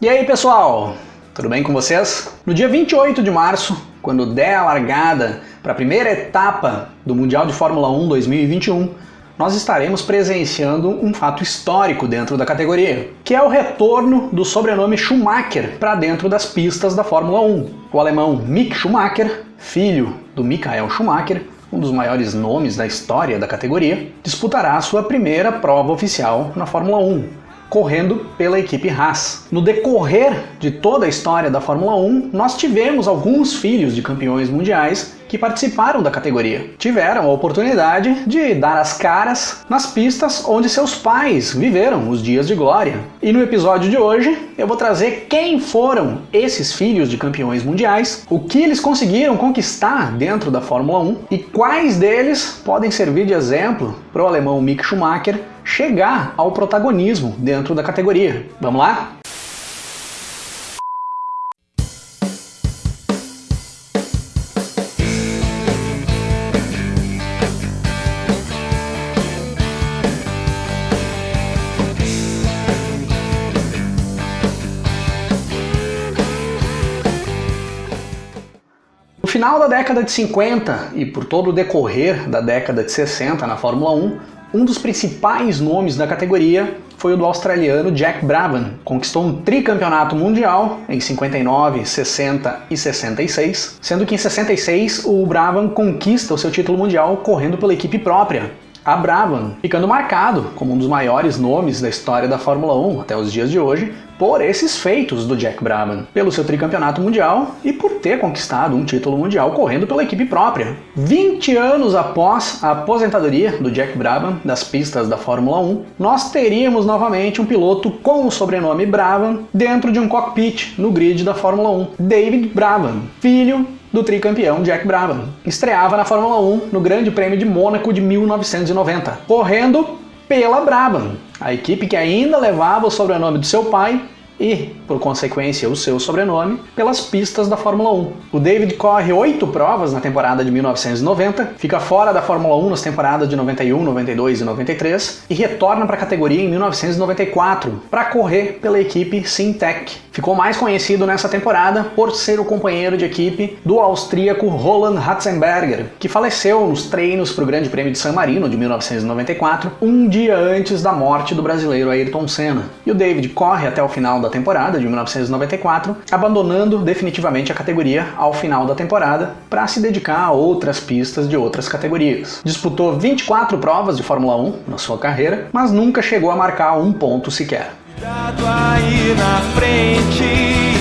E aí pessoal, tudo bem com vocês? No dia 28 de março, quando der a largada para a primeira etapa do Mundial de Fórmula 1 2021, nós estaremos presenciando um fato histórico dentro da categoria, que é o retorno do sobrenome Schumacher para dentro das pistas da Fórmula 1. O alemão Mick Schumacher, filho do Michael Schumacher, um dos maiores nomes da história da categoria, disputará sua primeira prova oficial na Fórmula 1. Correndo pela equipe Haas. No decorrer de toda a história da Fórmula 1, nós tivemos alguns filhos de campeões mundiais que participaram da categoria. Tiveram a oportunidade de dar as caras nas pistas onde seus pais viveram os dias de glória. E no episódio de hoje, eu vou trazer quem foram esses filhos de campeões mundiais, o que eles conseguiram conquistar dentro da Fórmula 1 e quais deles podem servir de exemplo para o alemão Mick Schumacher chegar ao protagonismo dentro da categoria. Vamos lá? No final da década de 50 e por todo o decorrer da década de 60 na Fórmula 1, um dos principais nomes da categoria foi o do australiano Jack Brabham. Conquistou um tricampeonato mundial em 59, 60 e 66, sendo que em 66 o Brabham conquista o seu título mundial correndo pela equipe própria, a Brabham, ficando marcado como um dos maiores nomes da história da Fórmula 1 até os dias de hoje, por esses feitos do Jack Brabham, pelo seu tricampeonato mundial e por ter conquistado um título mundial correndo pela equipe própria. 20 anos após a aposentadoria do Jack Brabham das pistas da Fórmula 1, nós teríamos novamente um piloto com o sobrenome Brabham dentro de um cockpit no grid da Fórmula 1, David Brabham, filho do tricampeão Jack Brabham. Estreava na Fórmula 1 no Grande Prêmio de Mônaco de 1990, correndo pela Brabham, a equipe que ainda levava o sobrenome do seu pai e, por consequência, o seu sobrenome, pelas pistas da Fórmula 1. O David corre 8 provas na temporada de 1990, fica fora da Fórmula 1 nas temporadas de 91, 92 e 93 e retorna para a categoria em 1994 para correr pela equipe Syntec. Ficou mais conhecido nessa temporada por ser o companheiro de equipe do austríaco Roland Ratzenberger, que faleceu nos treinos para o Grande Prêmio de San Marino de 1994, um dia antes da morte do brasileiro Ayrton Senna. E o David corre até o final da temporada de 1994, abandonando definitivamente a categoria ao final da temporada para se dedicar a outras pistas de outras categorias. Disputou 24 provas de Fórmula 1 na sua carreira, mas nunca chegou a marcar um ponto sequer. Cuidado aí na frente.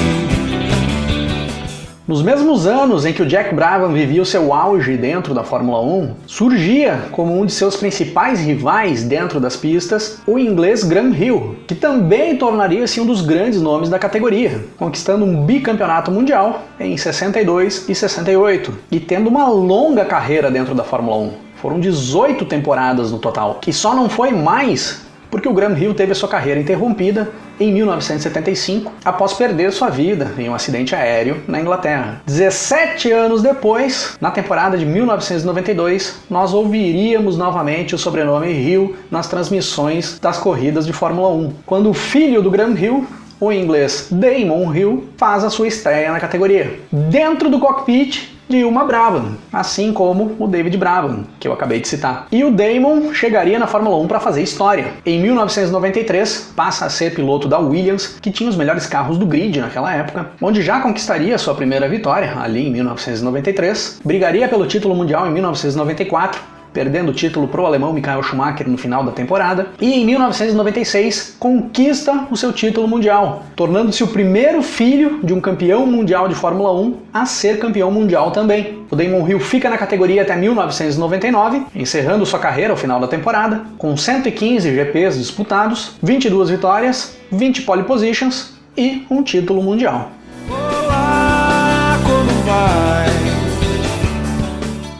Nos mesmos anos em que o Jack Brabham vivia o seu auge dentro da Fórmula 1, surgia como um de seus principais rivais dentro das pistas o inglês Graham Hill, que também tornaria-se um dos grandes nomes da categoria, conquistando um bicampeonato mundial em 62 e 68 e tendo uma longa carreira dentro da Fórmula 1. Foram 18 temporadas no total, que só não foi mais porque o Graham Hill teve a sua carreira interrompida em 1975, após perder sua vida em um acidente aéreo na Inglaterra. 17 anos depois, na temporada de 1992, nós ouviríamos novamente o sobrenome Hill nas transmissões das corridas de Fórmula 1, quando o filho do Graham Hill, o inglês Damon Hill, faz a sua estreia na categoria, dentro do cockpit de uma Brabham, assim como o David Brabham, que eu acabei de citar. E o Damon chegaria na Fórmula 1 para fazer história. Em 1993, passa a ser piloto da Williams, que tinha os melhores carros do grid naquela época, onde já conquistaria sua primeira vitória, ali em 1993, brigaria pelo título mundial em 1994, perdendo o título para o alemão Michael Schumacher no final da temporada, e em 1996 conquista o seu título mundial, tornando-se o primeiro filho de um campeão mundial de Fórmula 1 a ser campeão mundial também. O Damon Hill fica na categoria até 1999, encerrando sua carreira ao final da temporada, com 115 GPs disputados, 22 vitórias, 20 pole positions e um título mundial. Olá, como vai?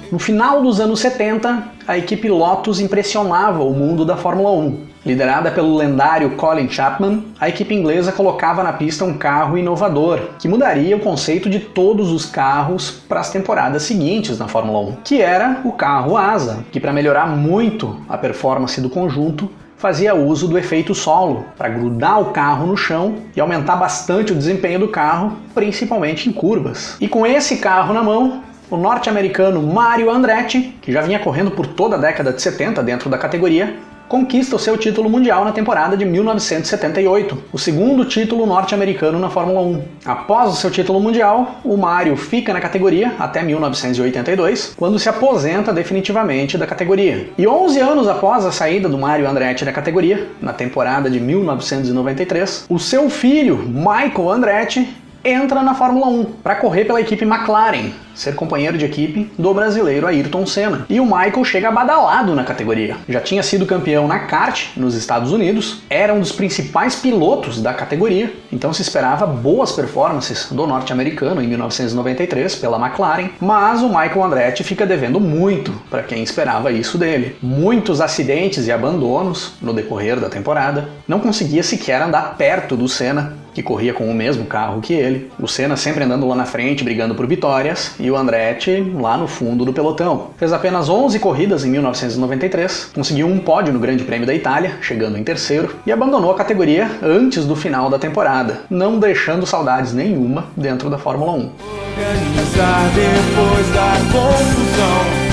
No final dos anos 70, a equipe Lotus impressionava o mundo da Fórmula 1. Liderada pelo lendário Colin Chapman, a equipe inglesa colocava na pista um carro inovador, que mudaria o conceito de todos os carros para as temporadas seguintes na Fórmula 1, que era o carro asa, que para melhorar muito a performance do conjunto, fazia uso do efeito solo para grudar o carro no chão e aumentar bastante o desempenho do carro, principalmente em curvas. E com esse carro na mão, o norte-americano Mario Andretti, que já vinha correndo por toda a década de 70 dentro da categoria, conquista o seu título mundial na temporada de 1978, o segundo título norte-americano na Fórmula 1. Após o seu título mundial, o Mario fica na categoria até 1982, quando se aposenta definitivamente da categoria. E 11 anos após a saída do Mario Andretti da categoria, na temporada de 1993, o seu filho, Michael Andretti, entra na Fórmula 1 para correr pela equipe McLaren, ser companheiro de equipe do brasileiro Ayrton Senna. E o Michael chega badalado na categoria. Já tinha sido campeão na kart nos Estados Unidos, era um dos principais pilotos da categoria, então se esperava boas performances do norte-americano em 1993 pela McLaren, mas o Michael Andretti fica devendo muito para quem esperava isso dele. Muitos acidentes e abandonos no decorrer da temporada, não conseguia sequer andar perto do Senna, que corria com o mesmo carro que ele. O Senna sempre andando lá na frente, brigando por vitórias, e o Andretti lá no fundo do pelotão. Fez apenas 11 corridas em 1993, conseguiu um pódio no Grande Prêmio da Itália, chegando em terceiro, e abandonou a categoria antes do final da temporada, não deixando saudades nenhuma dentro da Fórmula 1. Organizar depois da confusão.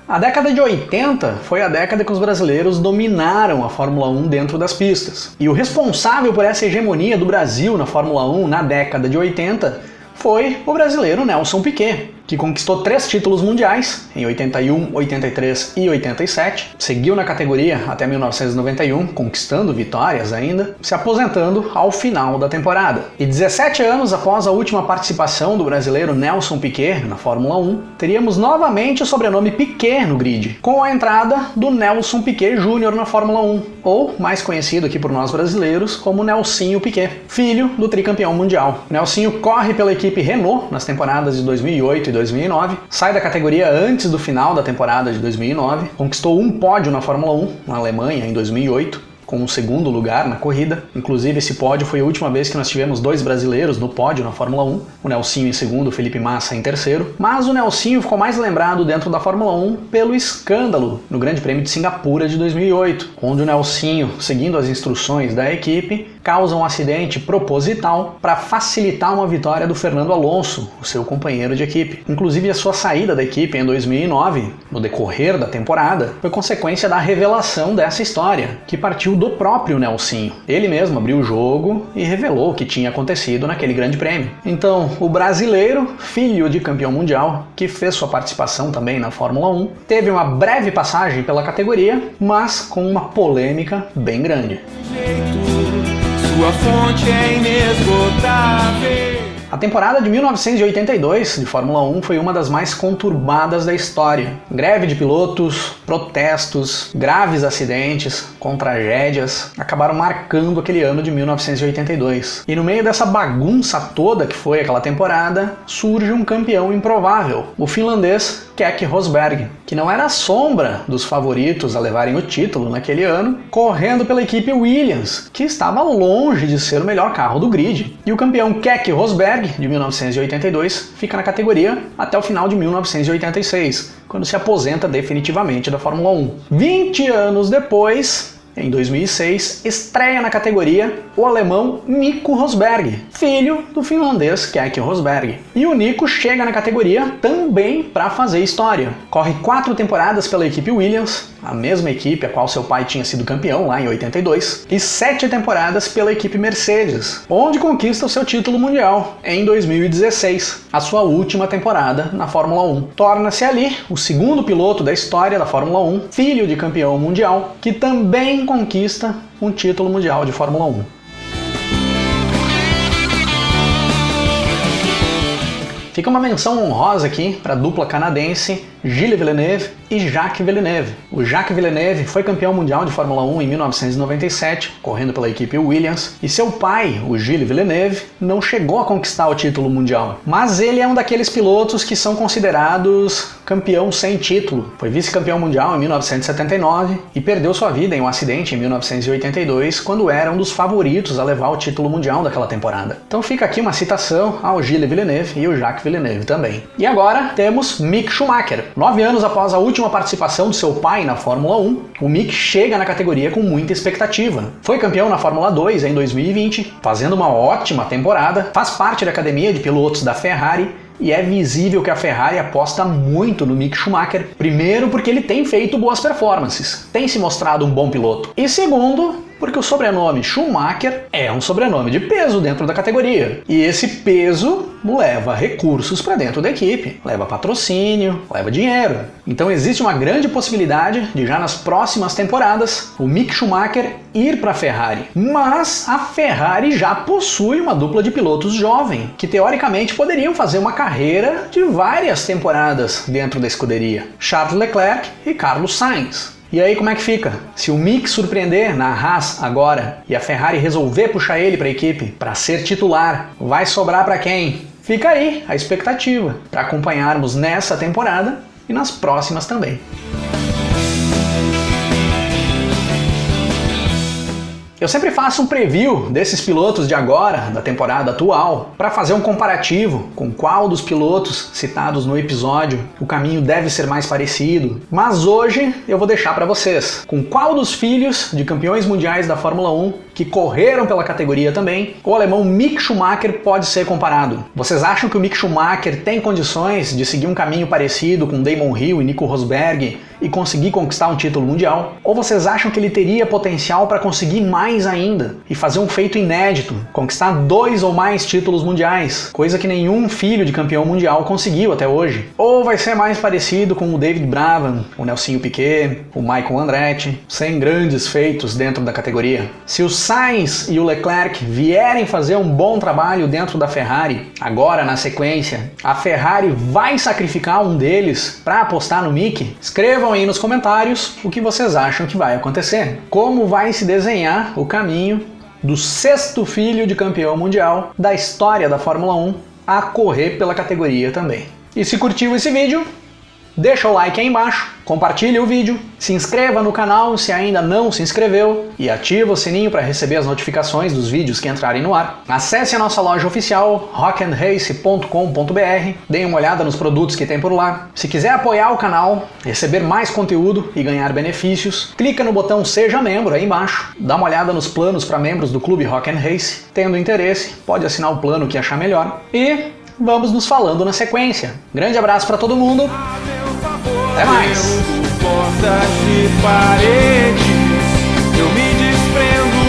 A década de 80 foi a década que os brasileiros dominaram a Fórmula 1 dentro das pistas. E o responsável por essa hegemonia do Brasil na Fórmula 1 na década de 80 foi o brasileiro Nelson Piquet, que conquistou 3 títulos mundiais, em 81, 83 e 87, seguiu na categoria até 1991, conquistando vitórias ainda, se aposentando ao final da temporada. E 17 anos após a última participação do brasileiro Nelson Piquet na Fórmula 1, teríamos novamente o sobrenome Piquet no grid, com a entrada do Nelson Piquet Jr. na Fórmula 1, ou mais conhecido aqui por nós brasileiros como Nelsinho Piquet, filho do tricampeão mundial. Nelsinho corre pela equipe Renault nas temporadas de 2008 e 2009, sai da categoria antes do final da temporada de 2009, conquistou um pódio na Fórmula 1, na Alemanha, em 2008, com um segundo lugar na corrida. Inclusive esse pódio foi a última vez que nós tivemos 2 brasileiros no pódio na Fórmula 1, o Nelsinho em segundo, o Felipe Massa em terceiro, mas o Nelsinho ficou mais lembrado dentro da Fórmula 1 pelo escândalo no Grande Prêmio de Singapura de 2008, onde o Nelsinho, seguindo as instruções da equipe, causa um acidente proposital para facilitar uma vitória do Fernando Alonso, o seu companheiro de equipe. Inclusive a sua saída da equipe em 2009, no decorrer da temporada, foi consequência da revelação dessa história, que partiu do próprio Nelsinho. Ele mesmo abriu o jogo e revelou o que tinha acontecido naquele grande prêmio. Então, o brasileiro, filho de campeão mundial, que fez sua participação também na Fórmula 1, teve uma breve passagem pela categoria, mas com uma polêmica bem grande. Sua fonte é inesgotável. A temporada de 1982 de Fórmula 1 foi uma das mais conturbadas da história. Greve de pilotos, protestos, graves acidentes, com tragédias, acabaram marcando aquele ano de 1982. E no meio dessa bagunça toda que foi aquela temporada, surge um campeão improvável, o finlandês Keke Rosberg, que não era a sombra dos favoritos a levarem o título naquele ano, correndo pela equipe Williams, que estava longe de ser o melhor carro do grid. E o campeão Keke Rosberg, de 1982, fica na categoria até o final de 1986, quando se aposenta definitivamente da Fórmula 1. 20 anos depois, em 2006, estreia na categoria o alemão Nico Rosberg, filho do finlandês Keke Rosberg. E o Nico chega na categoria também para fazer história. Corre 4 temporadas pela equipe Williams, a mesma equipe a qual seu pai tinha sido campeão lá em 82, e 7 temporadas pela equipe Mercedes, onde conquista o seu título mundial em 2016, a sua última temporada na Fórmula 1. Torna-se ali o segundo piloto da história da Fórmula 1, filho de campeão mundial, que também conquista um título mundial de Fórmula 1. Fica uma menção honrosa aqui para a dupla canadense Gilles Villeneuve e Jacques Villeneuve. O Jacques Villeneuve foi campeão mundial de Fórmula 1 em 1997, correndo pela equipe Williams, e seu pai, o Gilles Villeneuve, não chegou a conquistar o título mundial. Mas ele é um daqueles pilotos que são considerados campeão sem título. Foi vice-campeão mundial em 1979 e perdeu sua vida em um acidente em 1982, quando era um dos favoritos a levar o título mundial daquela temporada. Então fica aqui uma citação ao Gilles Villeneuve e ao Jacques Villeneuve também. E agora temos Mick Schumacher. 9 anos após a última última participação do seu pai na Fórmula 1, o Mick chega na categoria com muita expectativa. Foi campeão na Fórmula 2 em 2020, fazendo uma ótima temporada, faz parte da academia de pilotos da Ferrari e é visível que a Ferrari aposta muito no Mick Schumacher, primeiro porque ele tem feito boas performances, tem se mostrado um bom piloto, e segundo, porque o sobrenome Schumacher é um sobrenome de peso dentro da categoria. E esse peso leva recursos para dentro da equipe, leva patrocínio, leva dinheiro. Então existe uma grande possibilidade de já nas próximas temporadas o Mick Schumacher ir para a Ferrari. Mas a Ferrari já possui uma dupla de pilotos jovem, que teoricamente poderiam fazer uma carreira de várias temporadas dentro da escuderia. Charles Leclerc e Carlos Sainz. E aí como é que fica? Se o Mick surpreender na Haas agora e a Ferrari resolver puxar ele para a equipe para ser titular, vai sobrar para quem? Fica aí a expectativa para acompanharmos nessa temporada e nas próximas também. Eu sempre faço um preview desses pilotos de agora, da temporada atual, para fazer um comparativo com qual dos pilotos citados no episódio o caminho deve ser mais parecido. Mas hoje eu vou deixar para vocês com qual dos filhos de campeões mundiais da Fórmula 1 que correram pela categoria também, o alemão Mick Schumacher pode ser comparado. Vocês acham que o Mick Schumacher tem condições de seguir um caminho parecido com Damon Hill e Nico Rosberg e conseguir conquistar um título mundial? Ou vocês acham que ele teria potencial para conseguir mais ainda e fazer um feito inédito, conquistar 2 ou mais títulos mundiais, coisa que nenhum filho de campeão mundial conseguiu até hoje? Ou vai ser mais parecido com o David Brabham, o Nelsinho Piquet, o Michael Andretti, sem grandes feitos dentro da categoria? Se o Sainz e o Leclerc vierem fazer um bom trabalho dentro da Ferrari, agora na sequência, a Ferrari vai sacrificar um deles para apostar no Mick? Escrevam aí nos comentários o que vocês acham que vai acontecer. Como vai se desenhar o caminho do 6º filho de campeão mundial da história da Fórmula 1 a correr pela categoria também. E se curtiu esse vídeo, deixa o like aí embaixo, compartilhe o vídeo, se inscreva no canal se ainda não se inscreveu e ativa o sininho para receber as notificações dos vídeos que entrarem no ar. Acesse a nossa loja oficial rock'n'race.com.br, deem uma olhada nos produtos que tem por lá. Se quiser apoiar o canal, receber mais conteúdo e ganhar benefícios, clica no botão Seja Membro aí embaixo, dá uma olhada nos planos para membros do Clube Rock 'n' Race. Tendo interesse, pode assinar o plano que achar melhor. E vamos nos falando na sequência. Grande abraço para todo mundo. Até mais! Portas de paredes, eu me desprendo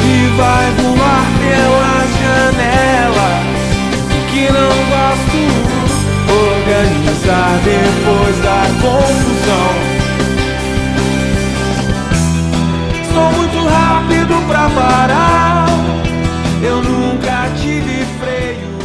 e vai voar pelas janelas. O que não gosto, organizar depois da confusão. Sou muito rápido pra parar, eu nunca tive freio.